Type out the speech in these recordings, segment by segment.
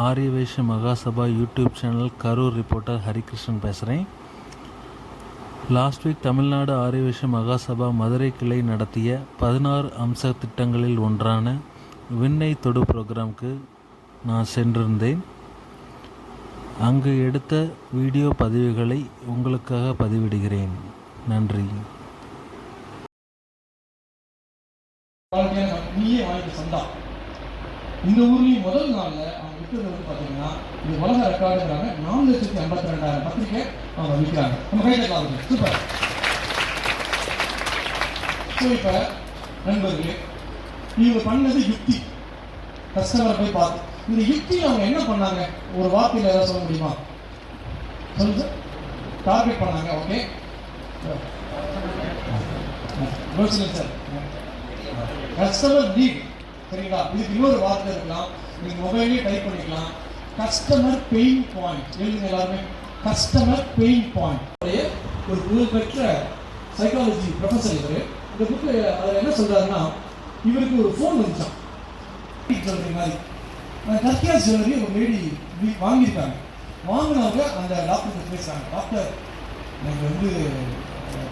ஆரியவைஷ்ய Mahasabha YouTube channel Karur reporter Harikrishnan பேசுகிறேன். Last week Tamil Nadu Aryavaishya Mahasabha Madurai கிளை நடத்திய 16 அம்ச திட்டங்களில் ஒன்றான விண்ணை தொடு ப்ரோக்ராமுக்கு நான் சென்றிருந்தேன். அங்கு எடுத்த வீடியோ பதிவுகளை உங்களுக்காக பதிவிடுகிறேன். நன்றி. இந்த ஊர்லேயும் முதல் நாளில் அவங்க விற்கிறது வந்து பார்த்தீங்கன்னா இது உலக ரெக்கார்டுங்கிறாங்க. 4,52,000 பத்திரிக்கை அவங்க விற்கிறாங்க. நம்ம கையில் சூப்பர். ஸோ இப்போ நண்பர்களே, இவங்க பண்ணது யுக்தி. கஸ்டமரை போய் பார்த்து இந்த யுக்தியில் அவங்க என்ன பண்ணாங்க, ஒரு வார்த்தையில் ஏதாவது சொல்ல முடியுமா? சொல்லுங்க. டார்கெட் பண்ணாங்க. Okay sir, customer need. சரிங்களா? இதுக்கு இன்னொரு வார்த்தை இருக்கலாம், நீங்கள் மொபைலே டைப் பண்ணிக்கலாம். கஸ்டமர் பெயின் பாயிண்ட் எழுதுங்க எல்லாருமே. Customer pain point. ஒரு புகழ்பெற்ற சைக்காலஜி ப்ரொஃபஸர் இவர். இந்த புக்கு அதில் என்ன சொல்கிறாருன்னா, இவருக்கு ஒரு ஃபோன் வந்துச்சான். சொல்கிற மாதிரி கர்கியா ஜுவல்லரி ஒரு லேடி வாங்கியிருக்காங்க. வாங்கினவங்க அந்த டாக்டருக்கு பேசுகிறாங்க. டாக்டர், எனக்கு வந்து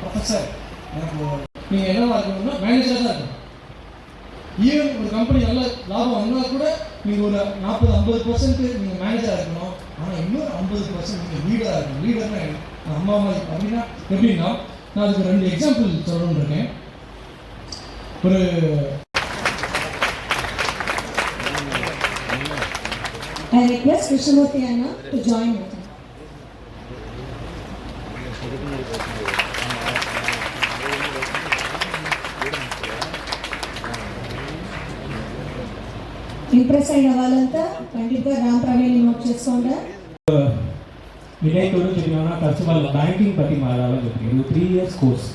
ப்ரொஃபஸர், எனக்கு நீங்கள் என்னவா இருக்கணும்னா மேனேஜராக தான் இருக்கணும். ஈவன் ஒரு கம்பெனி நல்ல லாபம் வந்தால் கூட நீங்கள் ஒரு 40-50% நீங்கள் மேனேஜராக இருக்கணும். ஆனால் இன்னொரு 50% நீங்கள் லீடராக இருக்கணும். லீடர்னா அம்மா மாதிரி அப்படின்னா எப்படின்னா, நான் அதுக்கு 2 எக்ஸாம்பிள் சொல்லணும்னு இருக்கேன். ஒரு I request Krishnamurthy Anna to join with me. Impress అయిన వాళ్ళంతా ఖండితంగా రామ్ ప్రవీణ్ నోట్ చేసుకోండి. వినయ్ గురించి చెప్పినా కస్టమర్ బ్యాంకింగ్ పற்றி మాట్లాడాలని చెప్పి ఇది 3 years కోర్స్.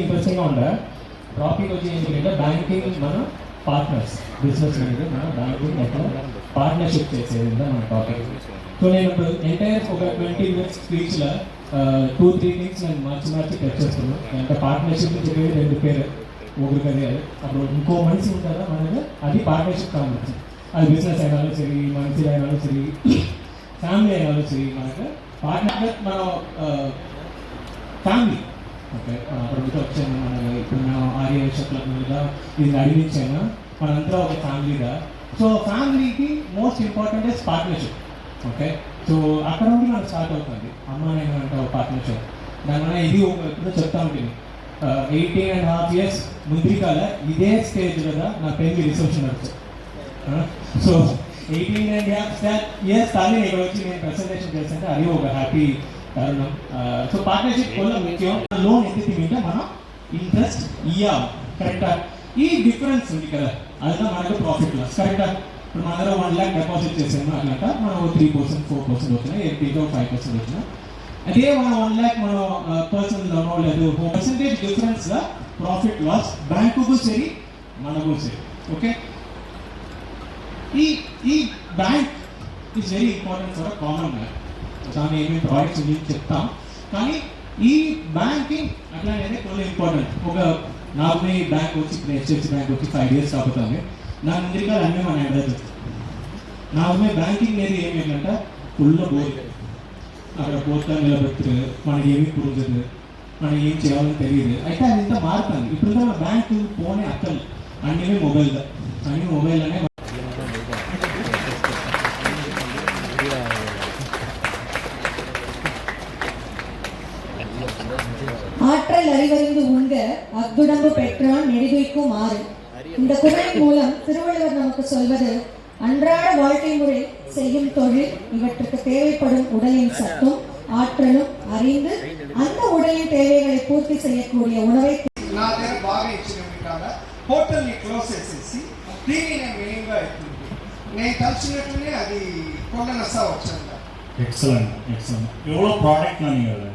ఇంట్రెస్టింగ్గా ఉండే టాపిక్ వచ్చి ఏంటంటే బ్యాంకింగ్ మన పార్ట్నర్స్, బిజినెస్ అనేది మన బ్యాంకింగ్ ఎట్లా పార్ట్నర్షిప్ చేసేది మన టాపిక్. సో నేను ఇప్పుడు ఎంటైర్ ఒక 20 minutes స్పీచ్లో 2-3 థింగ్స్ నేను మార్చి టచ్ చేస్తున్నాను. అంటే పార్ట్నర్షిప్ చెప్పేది 2 పేరు. ఒకరికి అది అప్పుడు ఇంకో మనిషి ఉంటారా మనకు, అది పార్ట్నర్షిప్ కావచ్చు. అది బిజినెస్ అయినాலும் సరి, మనిషి అయినాலும் సరి, ఫ్యామిలీ అయినాலும் సరి, మనకు పార్ట్నర్ మనం ఫ్యామిలీ. ఓకే, ప్రభుత్వం వచ్చాను మన ఇప్పుడు మనం ఆర్యవైశ్య క్లబ్ మీద ఇది నడిపించాను మనంతా ఒక ఫ్యామిలీగా. సో ఫ్యామిలీకి most important is partnership. Okay, so అక్కడ నుండి మనకు స్టార్ట్ అవుతుంది. అమ్మ నేను అంటే ఒక పార్ట్నర్షిప్. దానివల్ల ఇది ఎప్పుడో చెప్తా ఉంటుంది. 18.5 years ముందుకాల ఇదే స్టేజ్ కదా నా పెళ్లి రిసెప్షన్ నడుచు. సో 18.5 years కానీ ఇక్కడ వచ్చి నేను ప్రెసెంటేషన్ చేస్తుంటే అది ఒక హ్యాపీ తరుణం. సో పార్ట్నర్షిప్ వల్ల ముఖ్యం. లోన్ ఎంత తింటే మనం ఇంట్రెస్ట్ ఇవ్వాలి. కరెక్టా? ఈ డిఫరెన్స్ ఉంది కదా, அதுதான் మనకు ప్రాఫిట్ లాస్. కరెక్టా? ఇప్పుడు మన దగ్గర 1 lakh డిపాజిట్ చేసాము, అట్లా మనం 3%, 4% వచ్చినాయి, ఎఫ్డీలో 5% వచ్చినా. అదే మనం 1 lakh మనం పర్సనల్ లోన్ లేదు, పర్సెంటేజ్ డిఫరెన్స్ ప్రాఫిట్ లాస్ బ్యాంకుకు సరి మనకు సరి. ఓకే, ఈ bank is very important for common man. దాని ఏమేమి ప్రాడక్ట్స్ మీకు చెప్తాం, కానీ ఈ బ్యాంకింగ్ అట్లానే కొన్ని ఇంపార్టెంట్. ఒక నాకునే బ్యాంక్ వచ్చి ఇప్పుడు హెచ్డిఎఫ్సి బ్యాంక్ వచ్చి 5 years అవుతుంది. నా ముందుగా అన్నీ మన అడ్రస్ నాకునే బ్యాంకింగ్ అనేది ఏమేంటంటే ఫుల్ బోర్. అక్కడ పోతా నిలబెట్టు మనకి ఏమీ పురుగదు, మనకి ఏం చేయాలని తెలియదు. అయితే అది ఇంత మారుతుంది. ఇప్పుడు మన బ్యాంకు పోనే అక్కలు అన్నీ మొబైల్, అన్నీ మొబైల్ అనే. ஆற்றல் அறிவறிந்து உண்க அக்குடம்பு பெற்றான் நெடுகைக்கும் ஆறு. இந்த குறளின் மூலம் திருவள்ளுவர் நமக்கு சொல்வது, அன்றாட வாழ்க்கை முறை, செய்யும் தொழில், இவற்றுக்கு தேவைப்படும் உடலின் சத்தும் ஆற்றலும் அறிந்து அந்த உடலின் தேவைகளை பூர்த்தி செய்யக்கூடிய உணவை బాగా ఇచ్చినట్టుగా హోటల్ని క్లోజ్ చేసేసి దీన్ని నేను మెయిన్గా అవుతుంది. నేను కలిసినట్లనే అది కొండ నష్టం వచ్చాను. Excellent excellent. எவ்வளோ ப்ராடக்ட் நீங்கள்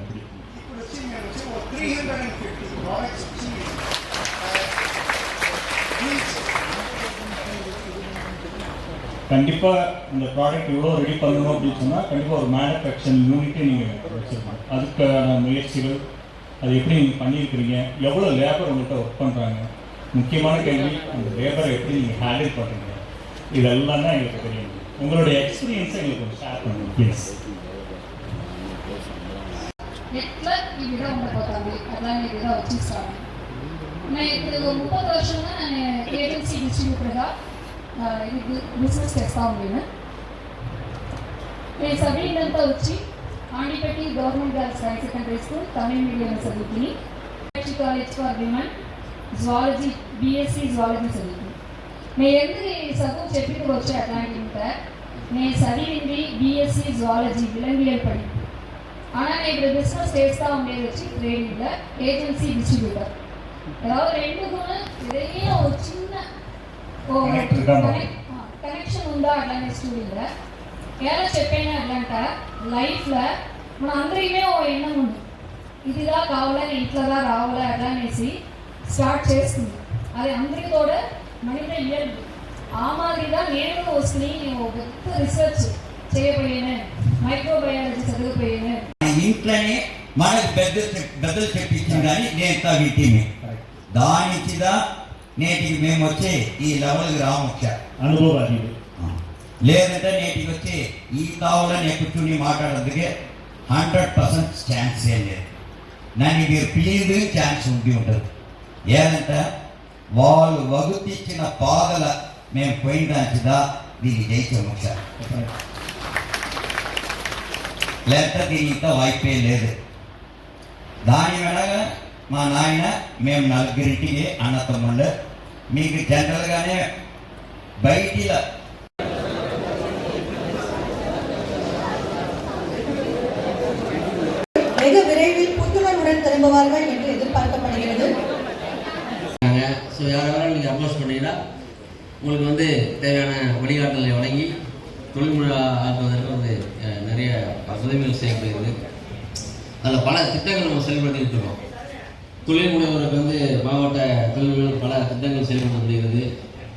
ఇప్పుడు వచ్చి నేను వచ్చి 350 ప్రోడక్ట్స్ వచ్చి கண்டிப்பாக இந்த ப்ராடக்ட் எவ்வளோ ரெடி பண்ணணும் அப்படின்னு சொன்னால் கண்டிப்பாக ஒரு மேனுஃபேக்சரிங் யூனிட்டே நீங்கள் வச்சுருக்கணும். அதுக்கான முயற்சிகள், அது எப்படி நீங்கள் பண்ணியிருக்கிறீங்க, எவ்வளோ லேபர் உங்கள்கிட்ட ஒர்க் பண்ணுறாங்க, முக்கியமான கேள்வி அந்த லேபரை எப்படி நீங்கள் ஹேண்டில் பண்ணுறீங்க, இதெல்லாம் தான் எங்களுக்கு தெரியும். உங்களுடைய எக்ஸ்பீரியன்ஸை எங்களுக்கு ஷேர் பண்ணுங்க ப்ளீஸ். ఎట్లా ఈ విధంగా ఉండబోతుంది అట్లానే ఈ విధంగా వచ్చేస్తాను నేను ఇప్పుడు 30 వర్షంగా నేను ఏజెన్సీ డిస్ట్రిబ్యూటర్గా ఇది బిజినెస్ చేస్తూ ఉన్నాను. నేను చదివిందంతా వచ్చి Andipatti government girls higher secondary school Tamil medium చదువుకుని college for women zoology BSc zoology చదువుకుని నేను ఎందుకు ఈ చదువు చెప్పికి వచ్చే అట్లాంటి ఉంటే నేను చదివింది బీఎస్సీ జువాలజీ విలంగియల్ పడి ஆனால் நான் இப்படி பிஸ்னஸ் చేస్తూ ఉండేది వచ్చి ట్రేడింగ్లో ఏజెన్సీ డిస్ట్రిబ్యూటర్ ఏదో రెండుకున్న ఇదే ఒక చిన్న కనెక్షన్ ఉందా అట్లానే స్టూడియోలో ఎలా చెప్పైనా అట్లాంట లైఫ్లో మన అందరికీ ఓ ఎన్నం ఉంది ఇదిగా కావాలని ఇట్లాగా రావాలా అట్లా అనేసి స్టార్ట్ చేస్తుంది అది అందరికీ కూడా మనకి ఇయ్యదు ఆ మాదిరిగా నేను వస్తుంది నేను ఒక పెద్ద రీసెర్చ్ చేయబోయాను మైక్రోబయాలజీ చదివిపోయాను ఇంట్లోనే మనకు పెద్దలు చెప్పించింది కానీ నేను వీటిని దానిచ్చిదా నేటికి మేము వచ్చి ఈ లెవెల్కి రామొచ్చా అనుభవాలు లేదంటే నేటికి వచ్చి ఈ కావాలని కూర్చుని మాట్లాడేందుకే 100% ఛాన్స్ ఏం లేదు. నన్ను మీరు పిలిది ఛాన్స్ ఉంటుంది. ఏదంటే వాళ్ళు వగుతిచ్చిన పాదల మేము పోయినదా దీన్ని జయించాము సార్. లేకపోతే దీనికి వాయిపే లేదు. దాని వెనక మా నాయన మేము నలుగురింటికి అన్న తమ్ముళ్ళు మీకు జనరల్గానే బయటిలో வெகு விரைவில் புத்துணர்வுடன் திரும்புவார்கள் என்று எதிர்பார்க்கப்படுகிறது. ஸோ யாராவது நீங்கள் அப்ரோச் பண்ணிங்கன்னா உங்களுக்கு வந்து தேவையான வழிகாட்டலை வழங்கி தொழில்முறை ஆக்குவதற்கு நிறைய உதவிகள் செய்யப்படுகிறது. அதில் பல திட்டங்கள் நம்ம செயல்படுத்திட்டு இருக்கோம். தொழில் முனைவோருக்கு மாவட்ட தொழில்கள் பல திட்டங்கள் செயல்படுத்தப்படுகிறது.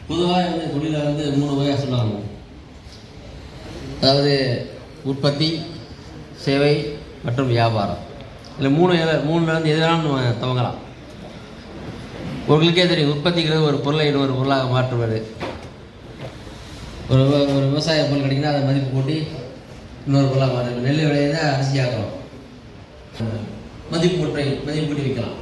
பொதுவாக தொழிலை 3 வகையாக சொல்லுவாங்க. அதாவது உற்பத்தி, சேவை மற்றும் வியாபாரம். இதில் மூணுலேருந்து எதுனாலும் நம்ம துவங்கலாம். உங்களுக்கே தெரியும், உற்பத்திங்கிறது ஒரு பொருளை இன்னொரு பொருளாக மாற்றுவது. ஒரு விவசாய பொருள் கிடைக்குன்னா அதை மதிப்பு கூட்டி இன்னொரு பொருளாக மாற்றுறது. நெல் விளையிறத அரிசி ஆக்கிறோம், மதிப்பு கூட்டி வைக்கலாம்.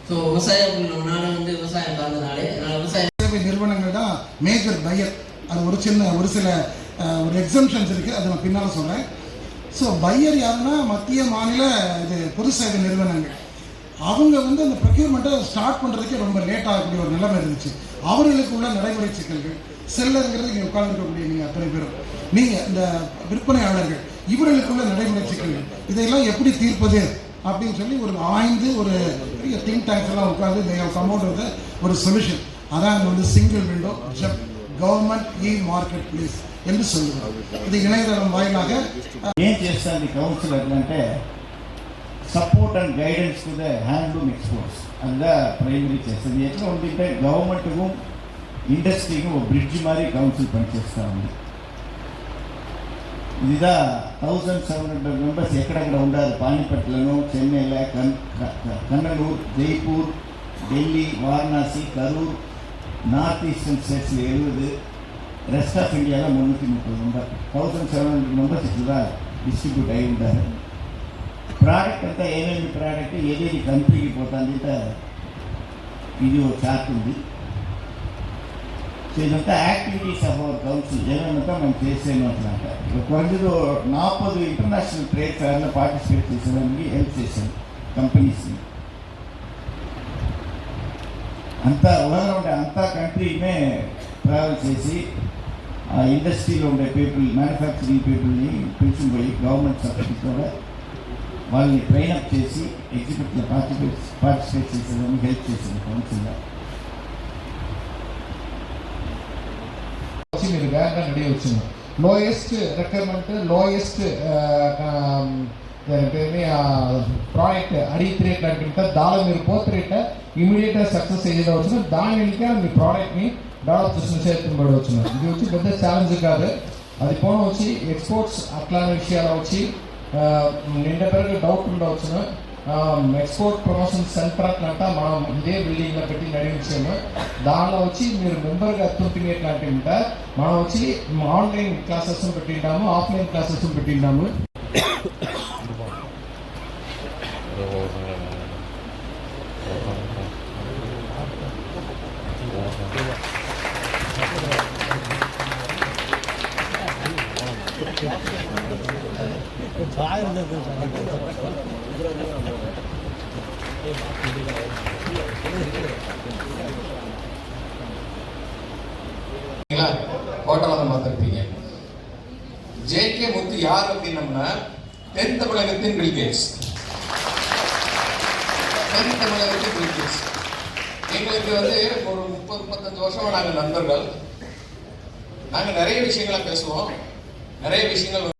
ஸோ விவசாய பொருள் நானும் விவசாயம் சார்ந்தனாலே விவசாய சேவை நிறுவனங்கள் தான் மேஜர் பையர். அது ஒரு சில எக்ஸம்ஷன்ஸ் இருக்குது, அதை நான் பின்னால் சொல்கிறேன். ஸோ பையர் யாருன்னா மத்திய மாநில இது பொது சேவை நிறுவனங்கள். அவங்க அந்த ப்ரொக்யூர்மெண்ட்டை ஸ்டார்ட் பண்ணுறதுக்கு ரொம்ப லேட் ஆகக்கூடிய ஒரு நிலைமை இருந்துச்சு. அவர்களுக்கு உள்ள நடைமுறை சிக்கல்கள், செல்லருங்கிறது இங்கே உட்கார்ந்துருக்கக்கூடிய நீங்கள் அத்தனை பேரும், நீங்கள் இந்த விற்பனையாளர்கள், இவர்களுக்குள்ள நடைமுறை சிக்கல்கள், இதையெல்லாம் எப்படி தீர்ப்பது அப்படின்னு சொல்லி ஒரு ஆய்ந்து ஒரு பெரிய திங்க் டேங்க்ஸ் எல்லாம் உட்காந்து கம் அவுட் வித் ஒரு சொல்யூஷன். அதான் சிங்கிள் விண்டோ ஜப் గవర్నమెంట్ ఈ మార్కెట్ ప్లేస్ என்று சொல்லுவோம். ఇది ఇணைయதளం వాయిలాగ ఏం చేస్తుంది కౌన్సిల్ అంటే support and guidance to the handloom exports அதுda ప్రైమరీ చేస్తుంది. ఎట్లా ఉంటే గవర్నమెంట్కు ఇండస్ట్రీకి ఒక బ్రిడ్జ్ மாதிரி కౌన్సిల్ పనిచేస్తూ ఉంది. இதுதான் 1700 మెంబర్స్ ఎక్కడెక్కడ ఉండాలి. పానిపట్లను, చెన్నైలో, కన్నూర్, జైపూర్, ఢిల్లీ, వారణాసి, కరూర్, నార్త్ ఈస్టర్న్ స్టేట్స్లో 70, రెస్ట్ ఆఫ్ ఇండియాలో 330 ఉంటారు. 1700 మెంబర్స్ ఇట్లా డిస్ట్రిబ్యూట్ అయి ఉంటారు. ప్రోడక్ట్ అంతా ఏమేమి ప్రోడక్ట్ ఏదేది కంపెనీకి పోతుంది ఇది ఒక చార్ట్ ఉంది. సో ఇదంతా యాక్టివిటీస్ ఆఫ్ అవర్ కౌన్సిల్ ఏమేమంతా మనం చేసేను అన్నమాట. కొంచెం 40 ఇంటర్నేషనల్ ట్రేడ్ ఫేర్లో పార్టిసిపేట్ చేసేదానికి హెల్ప్ చేశాను కంపెనీస్ని. అంతా ఉలగలో ఉండే అంతా కంట్రీనే ట్రావెల్ చేసి ఆ ఇండస్ట్రీలో ఉండే పీపుల్, మ్యానుఫ్యాక్చరింగ్ పీపుల్ని పిలిచి పోయి గవర్నమెంట్ సబ్సిడీ కూడా వాళ్ళని ట్రైనప్ చేసి ఎగ్జిబిట్లో పార్టిసిపేట్ చేసేదానికి హెల్ప్ చేసింది కౌన్సిల్లో. మీరు వేగంగా రెడీ వచ్చింది. లోయెస్ట్ రిక్వైర్మెంట్, లోయెస్ట్ ప్రాడక్ట్ అడిగితే రేట్ అనుకుంటే దానిలో మీరు పోత్ రేట్ ఇమీడియట్గా సక్సెస్ ఏదైనా వచ్చినా దాని వెనుక మీ ప్రోడక్ట్ని డెవలప్ చేసిన చేతులు వచ్చిన ఇది వచ్చి పెద్ద ఛాలెంజ్ కాదు. అది పోను వచ్చి ఎక్స్పోర్ట్స్ అట్లాంటి విషయాలు వచ్చి నిండా పేరుగా డౌట్ ఉండవచ్చును. ఎక్స్పోర్ట్ ప్రమోషన్ సెంటర్ అట్లంటా మనం ఇదే బిల్డింగ్లో పెట్టి నడిపించాము. దానిలో వచ్చి మీరు మెంబర్గా ఎత్తుంటుంది ఎట్లాంటి ఉంటే మనం వచ్చి ఆన్లైన్ క్లాసెస్ పెట్టింటాము, ఆఫ్లైన్ క్లాసెస్ పెట్టింటాము. ஹோட்டலாக பார்த்துருப்பீங்க. ஜே.கே. முத்து யார் அப்படின்னம்னா தென் தமிழகத்தின் பில்கேட்ஸ். தென் தமிழகத்தின் பில்கேட்ஸ். எங்களுக்கு ஒரு 30-35 வருஷமா நாங்கள் நண்பர்கள். நாங்கள் நிறைய விஷயங்களை பேசுவோம், நிறைய விஷயங்கள்